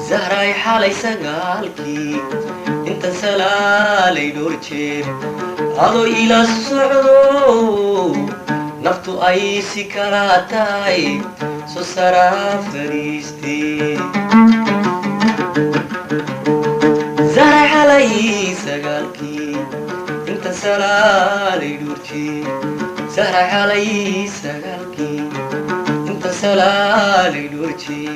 زهراي حالي سقالكي انت سلالي دورتي هذا إلى الصعود نفتو أي سكراتاي سسرا فريستي زهراي حالي سقالكي انت سلالي دورتي زهراي حالي سقالكي انت سلالي دورتي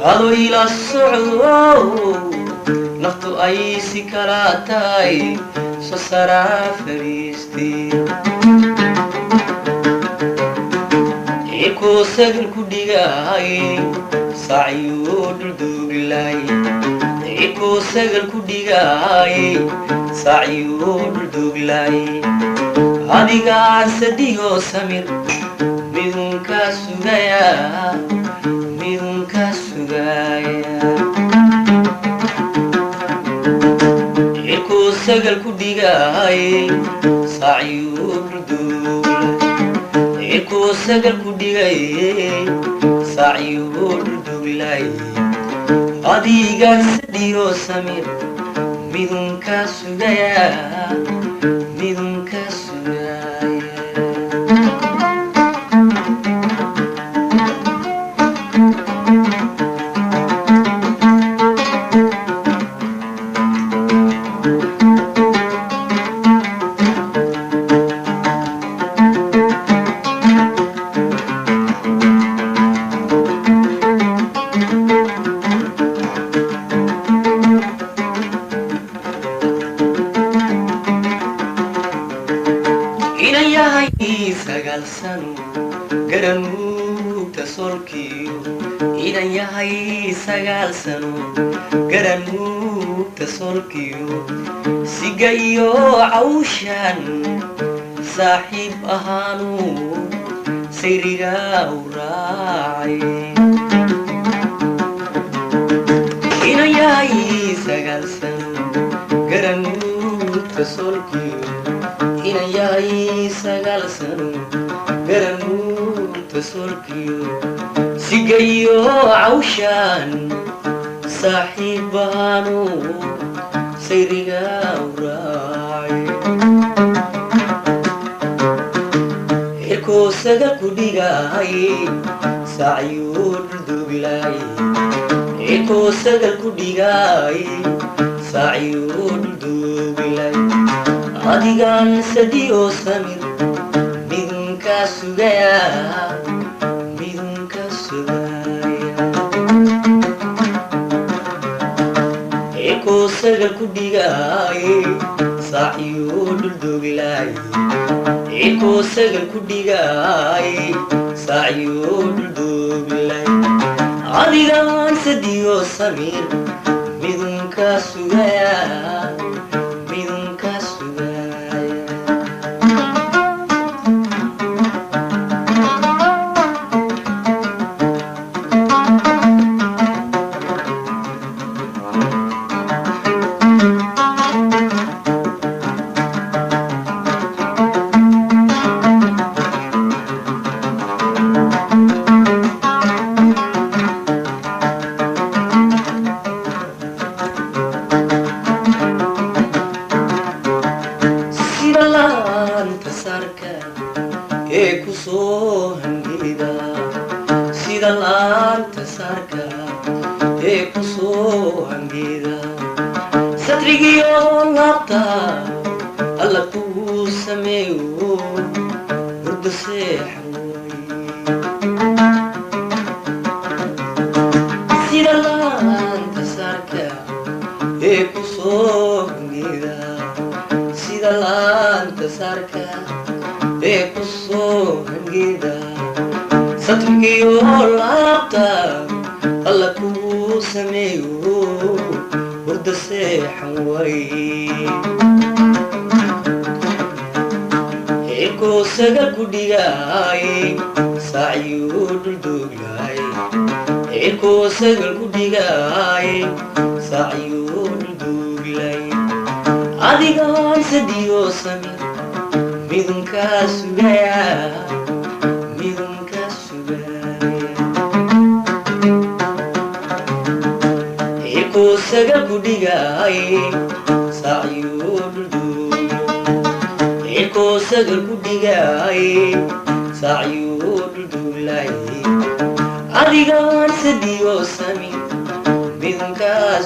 هذا إلى الصعود نفتو أي سكراتاي سسرا فريستي إيكو سجل كديغاي سعيو دردوغلاي إيكو سجل كديغاي سعيو دردوغلاي هاديغا عسديغو سمير بدونك سوغايا بدونك سوغايا إيكو سجل كديغاي سعيو دردوغلاي إيكو سجل كديغاي سعيو دردوغلاي هاديغا سديغو سمير بدونك سوغايا بدونك سوغايا sagaal sano garanuu tasolkiyo sigayo cawshan saaxiib ahaanu sayriga u raacay inayay sagaal sano garanuu tasolkiyo inayay sagaal sano garanuu tasolkiyo sigayo cawshan saaxiibaanu sayriga u raacay irkoo sagal ku dhigay sacyo durduglaay irkoo sagal ku dhigay sacyo durduglaay adigaan sadiyo samir midunka sugaya إيكو سجل كديغاي سعيو دردوغلاي إيكو سجل كديغاي سعيو دردوغلاي عاديغان سديو سمير بدونك سوغايا بدونك سوغايا sida laanta sarka kusoo hangida satrigiyo laabta alla kuu sameeyo hurda seexan way ekoosaga ku dhigay saaciyuu dhulduglay ekoosaga ku dhigay saaciyuu dhulduglay adigaan sadiyo sami midunkaa sugaya midunkaa sugaya ekoosaga ku dhigay saaciyuu dhulduglay ekoosaga ku dhigay saaciyuu dhulduglay adigaan sadiyo sami midunkaa